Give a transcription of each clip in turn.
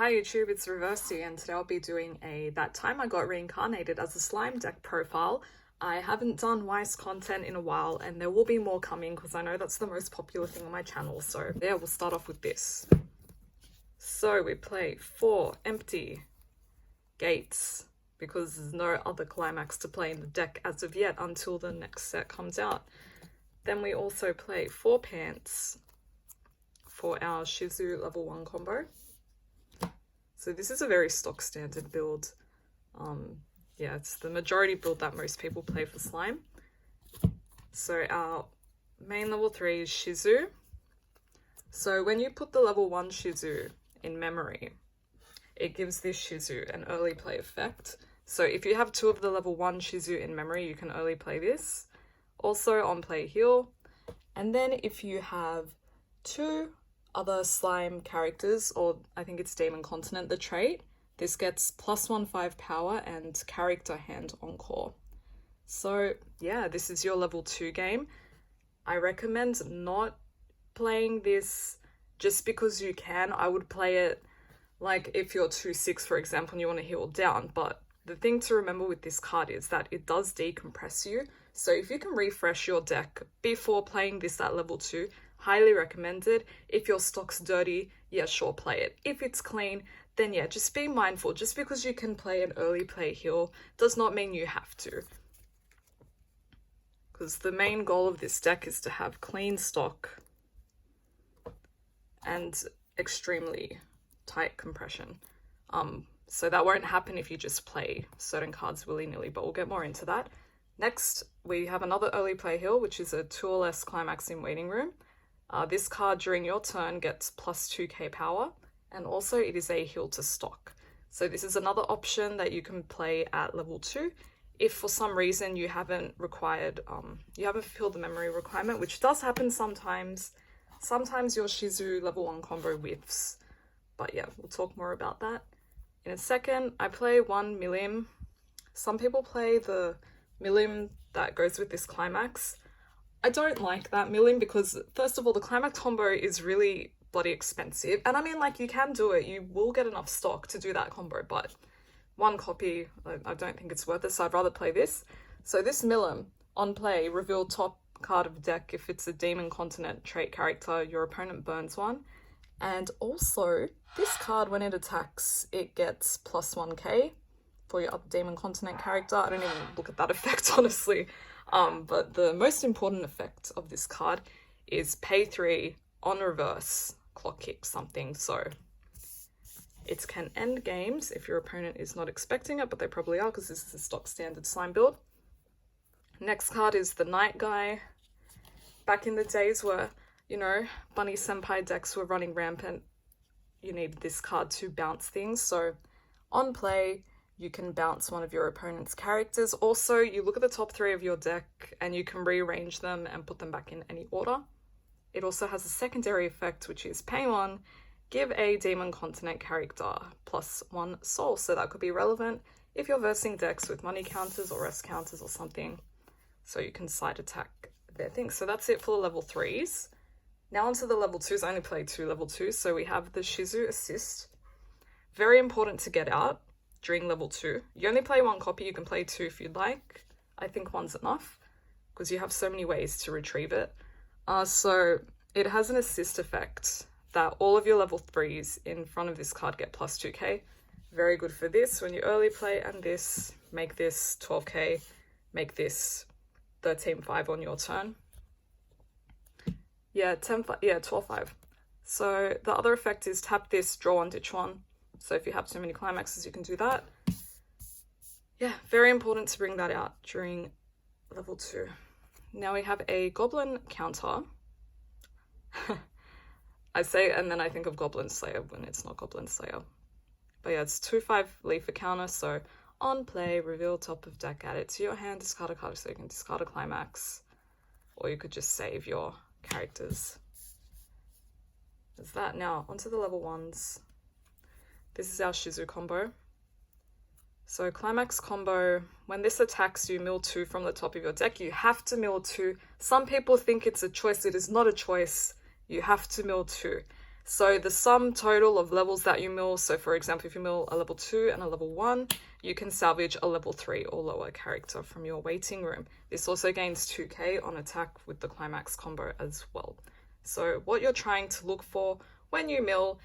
Hi YouTube, it's Reversey, and today I'll be doing That Time I Got Reincarnated as a slime deck profile. I haven't done Weiss content in a while, and there will be more coming because I know that's the most popular thing on my channel. So yeah, we'll start off with this. So we play 4 empty gates because there's no other climax to play in the deck as of yet until the next set comes out. Then we also play 4 pants for our Shizu level 1 combo. So this is a very stock standard build. Yeah, it's the majority build that most people play for slime. So our main level 3 is Shizu. So when you put the level 1 Shizu in memory, it gives this Shizu an early play effect. So if you have 2 of the level 1 Shizu in memory, you can early play this. Also on play heal. And then if you have 2 other slime characters, or I think it's Demon Continent, the trait, this gets +1/5 power and character hand encore. So yeah, this is your level 2 game. I recommend not playing this just because you can. I would play it like if you're 2/6 for example and you want to heal down, but the thing to remember with this card is that it does decompress you. So if you can refresh your deck before playing this at level 2, highly recommended. If your stock's dirty, yeah, sure, play it. If it's clean, then yeah, just be mindful. Just because you can play an early play heal does not mean you have to. Because the main goal of this deck is to have clean stock and extremely tight compression. So that won't happen if you just play certain cards willy-nilly, but we'll get more into that. Next, we have another early play heal, which is a 2 or less climax in waiting room. This card during your turn gets +2k power, and also it is a heal to stock. So this is another option that you can play at level 2 if for some reason you haven't required, you haven't fulfilled the memory requirement, which does happen sometimes. Sometimes your Shizu level 1 combo whiffs, but yeah, we'll talk more about that in a second. I play 1 Millim. Some people play the Millim that goes with this climax. I don't like that Millim because, first of all, the climax combo is really bloody expensive. And I mean, like, you can do it. You will get enough stock to do that combo, but 1 copy, I don't think it's worth it, so I'd rather play this. So this Millim, on play, reveal top card of deck. If it's a Demon Continent trait character, your opponent burns 1. And also, this card, when it attacks, it gets +1k for your other Demon Continent character. I don't even look at that effect, honestly. But the most important effect of this card is pay 3 on reverse, clock kick something. So it can end games if your opponent is not expecting it, but they probably are because this is a stock standard slime build. Next card is the Night Guy. Back in the days where, you know, Bunny Senpai decks were running rampant, you needed this card to bounce things. So on play, you can bounce one of your opponent's characters. Also, you look at the top 3 of your deck and you can rearrange them and put them back in any order. It also has a secondary effect, which is pay 1, give a Demon Continent character +1 soul. So that could be relevant if you're versing decks with money counters or rest counters or something. So you can side attack their things. So that's it for the level 3s. Now onto the level 2s. I only played 2 level 2s. So we have the Shizu Assist. Very important to get out during level 2. You only play 1 copy, you can play 2 if you'd like. I think 1's enough because you have so many ways to retrieve it. So it has an assist effect that all of your level 3s in front of this card get +2k. Very good for this when you early play, and this, make this 12k, make this 13/5 on your turn. Yeah, 12/5. So the other effect is tap this, draw 1, ditch 1. So if you have too many climaxes, you can do that. Yeah, very important to bring that out during level 2. Now we have a Goblin counter. I say, and then I think of Goblin Slayer when it's not Goblin Slayer. But yeah, it's 2/5 Leafer counter. So on play, reveal top of deck, add it to your hand, discard a card so you can discard a climax. Or you could just save your characters. There's that. Now, onto the level 1s. This is our Shizu combo. So climax combo, when this attacks you, mill 2 from the top of your deck. You have to mill 2. Some people think it's a choice. It is not a choice. You have to mill 2. So the sum total of levels that you mill, so for example, if you mill a level 2 and a level 1, you can salvage a level 3 or lower character from your waiting room. This also gains 2k on attack with the climax combo as well. So what you're trying to look for when you mill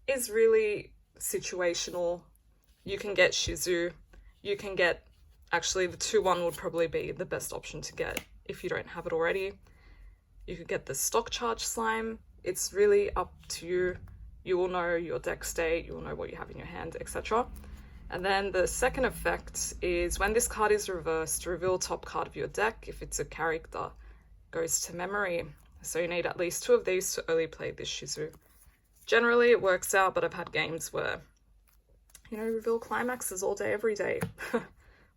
is really situational. You can get Shizu, you can get, actually the 2-1 would probably be the best option to get if you don't have it already. You could get the stock charge slime. It's really up to you. You will know your deck state, you will know what you have in your hand, etc. And then the second effect is when this card is reversed, reveal top card of your deck. If it's a character, goes to memory. So you need at least 2 of these to early play this Shizu. Generally it works out, but I've had games where, you know, reveal climaxes all day, every day.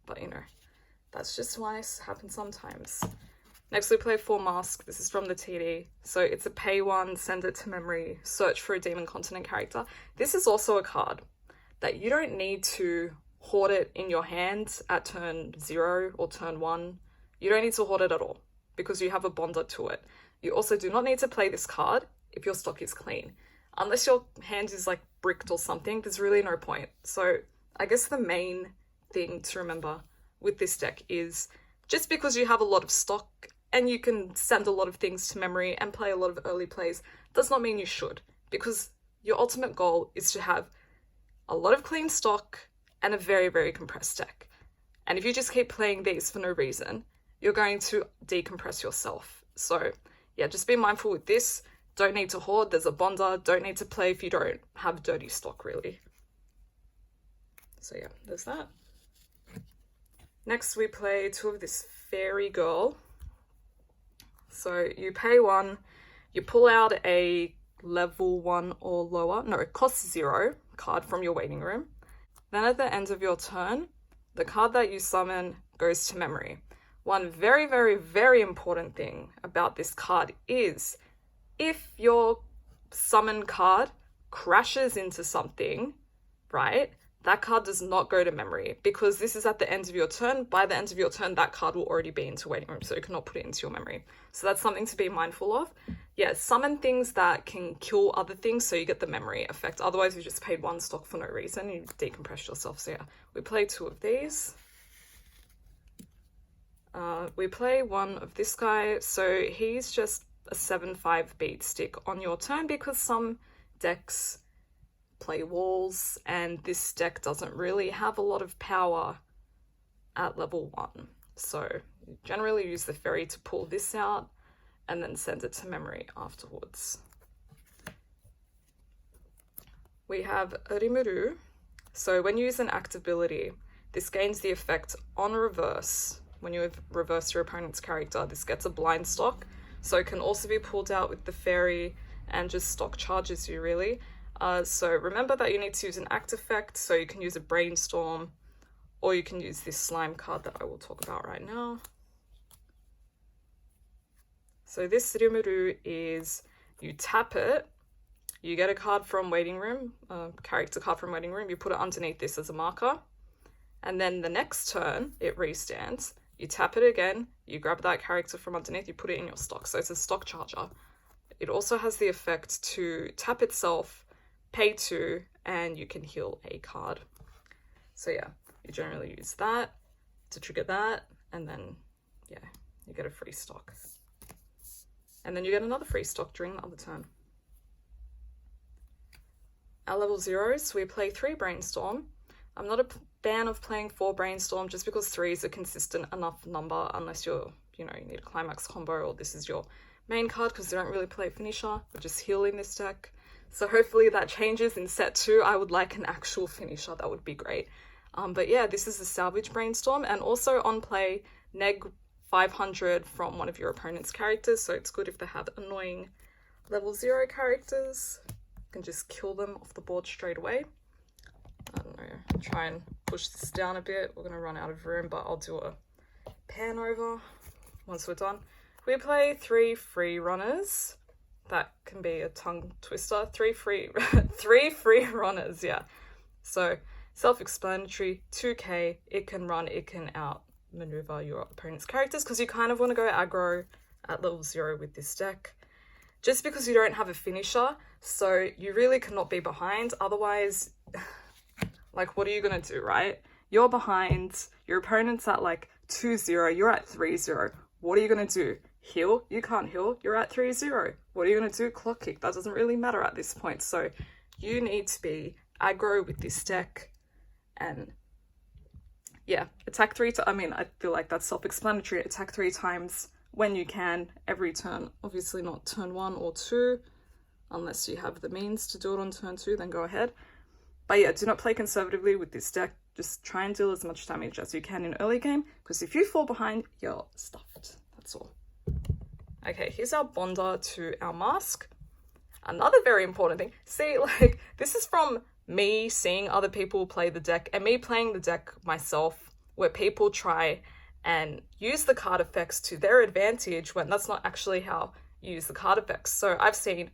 But you know, that's just Weiss, happens sometimes. Next we play 4 Mask. This is from the TD. So it's a pay 1, send it to memory, search for a Demon Continent character. This is also a card that you don't need to hoard it in your hand at turn 0 or turn 1. You don't need to hoard it at all because you have a bonder to it. You also do not need to play this card if your stock is clean. Unless your hand is like bricked or something, there's really no point. So I guess the main thing to remember with this deck is just because you have a lot of stock and you can send a lot of things to memory and play a lot of early plays does not mean you should, because your ultimate goal is to have a lot of clean stock and a very, very compressed deck. And if you just keep playing these for no reason, you're going to decompress yourself. So yeah, just be mindful with this. Don't need to hoard, there's a bonder. Don't need to play if you don't have dirty stock, really. So yeah, there's that. Next we play 2 of this fairy girl. So you pay 1, you pull out a level 1 or lower, no, it costs 0 card from your waiting room. Then at the end of your turn, the card that you summon goes to memory. One very, very, very important thing about this card is if your summon card crashes into something, right, that card does not go to memory because this is at the end of your turn. By the end of your turn, that card will already be into waiting room, so you cannot put it into your memory. So that's something to be mindful of. Yeah, summon things that can kill other things so you get the memory effect. Otherwise, you just paid 1 stock for no reason. You decompress yourself. So yeah, we play 2 of these. We play 1 of this guy. So he's just a 7/5 beat stick on your turn because some decks play walls and this deck doesn't really have a lot of power at level 1. So you generally use the fairy to pull this out and then send it to memory afterwards. We have Rimuru. So when you use an active ability, this gains the effect on reverse. When you reverse your opponent's character, this gets a blind stock. So it can also be pulled out with the fairy and just stock charges you, really. So remember that you need to use an act effect, so you can use a brainstorm, or you can use this slime card that I will talk about right now. So this Rimuru is, you tap it, you get a card from waiting room, a character card from waiting room, you put it underneath this as a marker, and then the next turn it restands, you tap it again, you grab that character from underneath, you put it in your stock. So it's a stock charger. It also has the effect to tap itself, pay 2, and you can heal a card. So yeah, you generally use that to trigger that, and then yeah, you get a free stock. And then you get another free stock during the other turn. At level 0s, we play 3 Brainstorm. I'm not a fan of playing 4 Brainstorm just because 3 is a consistent enough number unless you're, you need a climax combo or this is your main card, because they don't really play finisher. We're just healing this deck. So hopefully that changes in set 2. I would like an actual finisher, that would be great. But yeah, this is a salvage Brainstorm, and also on play, neg 500 from one of your opponent's characters, so it's good if they have annoying level 0 characters. You can just kill them off the board straight away. I don't know, I'll try and push this down a bit. We're going to run out of room, but I'll do a pan over once we're done. We play 3 free runners. That can be a tongue twister. 3 free runners, yeah. So self-explanatory, 2k, it can run, it can outmaneuver your opponent's characters because you kind of want to go aggro at level 0 with this deck. just because you don't have a finisher, so you really cannot be behind. Otherwise, like, what are you gonna do, right? You're behind, your opponent's at like 2-0, you're at 3-0. What are you gonna do? Heal? You can't heal, you're at 3-0. What are you gonna do? Clock kick. That doesn't really matter at this point. So you need to be aggro with this deck and yeah, attack 3 times. I mean, I feel like that's self-explanatory. Attack 3 times when you can, every turn. Obviously not turn 1 or 2, unless you have the means to do it on turn 2, then go ahead. But yeah, do not play conservatively with this deck. Just try and deal as much damage as you can in early game, because if you fall behind, you're stuffed. That's all. Okay, here's our bonder to our mask. Another very important thing. See, like, this is from me seeing other people play the deck and me playing the deck myself, where people try and use the card effects to their advantage when that's not actually how you use the card effects. So I've seen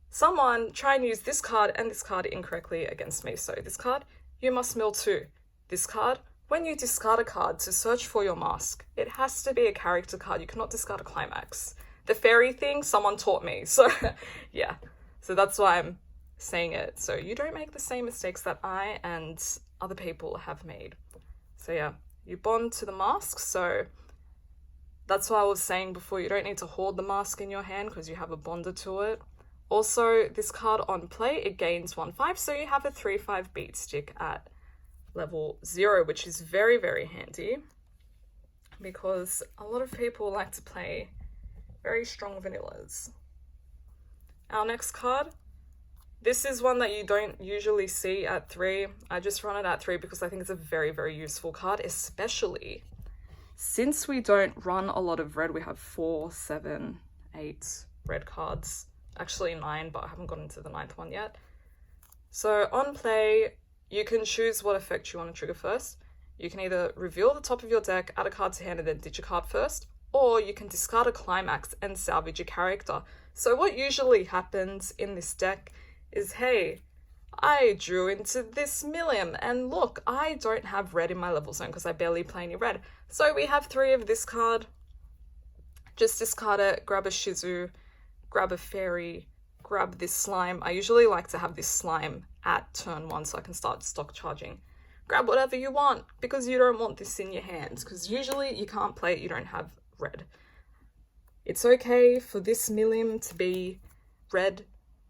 someone try and use this card and this card incorrectly against me. So this card, you must mill 2. This card, when you discard a card to search for your mask, it has to be a character card. You cannot discard a climax. The fairy thing, someone taught me. So yeah, so that's why I'm saying it. So you don't make the same mistakes that I and other people have made. So yeah, you bond to the mask. So that's why I was saying before, you don't need to hoard the mask in your hand because you have a bonder to it. Also, this card on play, it gains 1/5, so you have a 3/5 beat stick at level 0, which is very, very handy because a lot of people like to play very strong vanillas. Our next card, this is one that you don't usually see at 3. I just run it at 3 because I think it's a very, very useful card, especially since we don't run a lot of red. We have 4, 7, 8 red cards. Actually 9, but I haven't gotten to the 9th one yet. So on play, you can choose what effect you want to trigger first. You can either reveal the top of your deck, add a card to hand, and then ditch a card first, or you can discard a climax and salvage a character. So what usually happens in this deck is, hey, I drew into this million, and look, I don't have red in my level zone because I barely play any red. So we have 3 of this card. Just discard it, grab a Shizu, grab a fairy, grab this slime. I usually like to have this slime at turn 1 so I can start stock charging. Grab whatever you want because you don't want this in your hands, because usually you can't play it, you don't have red. It's okay for this million to be red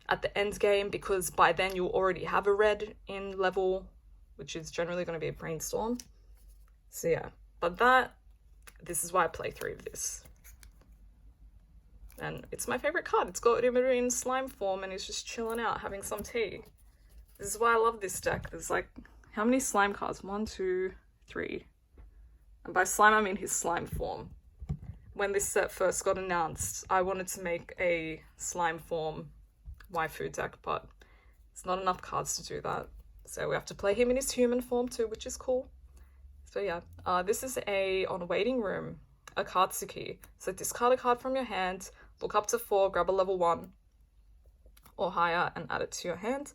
at the end game because by then you'll already have a red in level, which is generally going to be a brainstorm. So yeah, but this is why I play 3 of this. And it's my favorite card. It's got him in slime form and he's just chilling out having some tea. This is why I love this deck. There's like, how many slime cards? 1, 2, 3. And by slime, I mean his slime form. When this set first got announced, I wanted to make a slime form waifu deck, but it's not enough cards to do that. So we have to play him in his human form too, which is cool. So yeah, this is on Waiting Room, a Katsuki. So discard a card from your hand, look up to 4, grab a level 1 or higher and add it to your hand.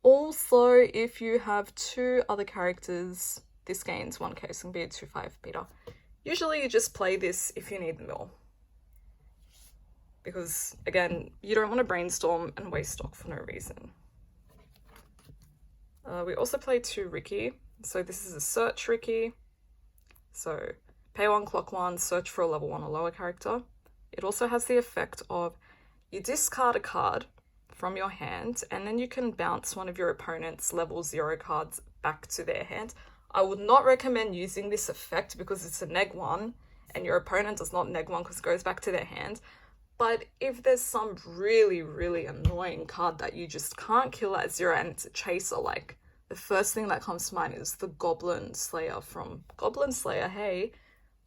Also, if you have 2 other characters, this gains 1k, so it can be a 2/5 beater. Usually you just play this if you need the mill. Because, again, you don't want to brainstorm and waste stock for no reason. We also play 2 Riki. So this is a search Riki. So pay 1, clock 1, search for a level 1 or lower character. It also has the effect of you discard a card from your hand and then you can bounce one of your opponent's level 0 cards back to their hand. I would not recommend using this effect because it's a neg 1 and your opponent does not neg 1 because it goes back to their hand. But if there's some really, really annoying card that you just can't kill at 0 and it's a chaser, like the first thing that comes to mind is the Goblin Slayer from Goblin Slayer, hey,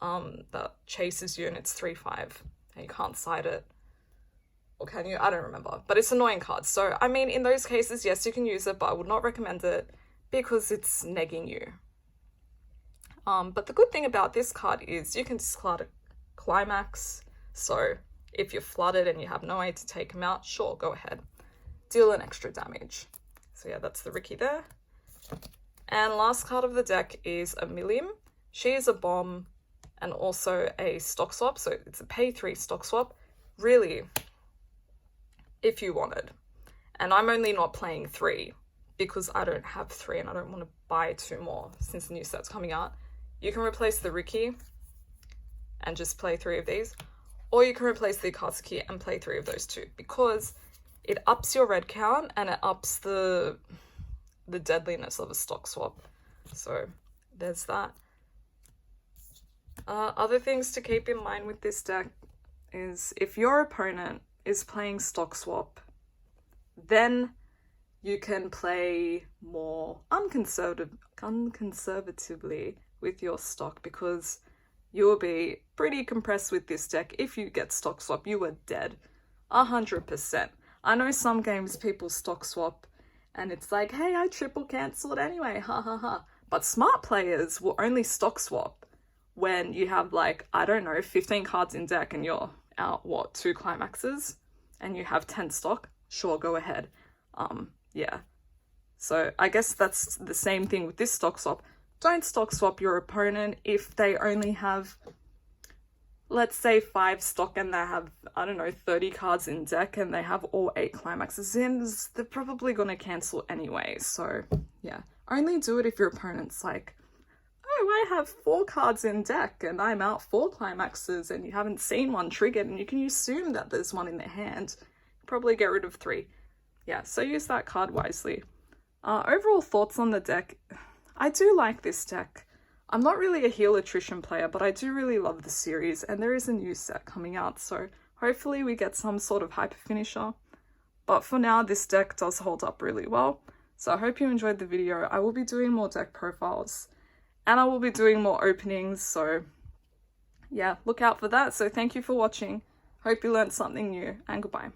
that chases you and it's 3/5 and you can't side it. Or can you? I don't remember. But it's an annoying card. So, I mean, in those cases, yes, you can use it, but I would not recommend it because it's negging you. But the good thing about this card is you can discard a climax. So if you're flooded and you have no way to take him out, sure, go ahead. Deal an extra damage. So yeah, that's the Riki there. And last card of the deck is a Millium. She is a bomb and also a stock swap. So it's a pay 3 stock swap. Really, if you wanted. And I'm only not playing 3 because I don't have 3 and I don't want to buy 2 more since the new set's coming out. You can replace the Riki and just play 3 of these, or you can replace the Akatsuki and play 3 of those 2, because it ups your red count and it ups the deadliness of a stock swap. So there's that. Other things to keep in mind with this deck is if your opponent is playing stock swap, then you can play more unconservatively with your stock, because you will be pretty compressed with this deck. If you get stock swap, you are dead. 100%. I know some games people stock swap and it's like, hey, I triple cancelled anyway, ha ha ha. But smart players will only stock swap when you have, like, I don't know, 15 cards in deck and you're out, what, 2 climaxes and you have 10 stock? Sure, go ahead. Yeah. So I guess that's the same thing with this stock swap. Don't stock swap your opponent if they only have, let's say, 5 stock and they have, I don't know, 30 cards in deck and they have all 8 climaxes in. They're probably going to cancel anyway. So yeah, only do it if your opponent's like, oh, I have 4 cards in deck and I'm out 4 climaxes and you haven't seen one triggered and you can assume that there's one in their hand. Probably get rid of 3. Yeah, so use that card wisely. Overall thoughts on the deck. I do like this deck. I'm not really a heal attrition player, but I do really love the series, and there is a new set coming out, so hopefully we get some sort of hyper finisher. But for now, this deck does hold up really well, so I hope you enjoyed the video. I will be doing more deck profiles, and I will be doing more openings, so yeah, look out for that. So thank you for watching. Hope you learned something new, and goodbye.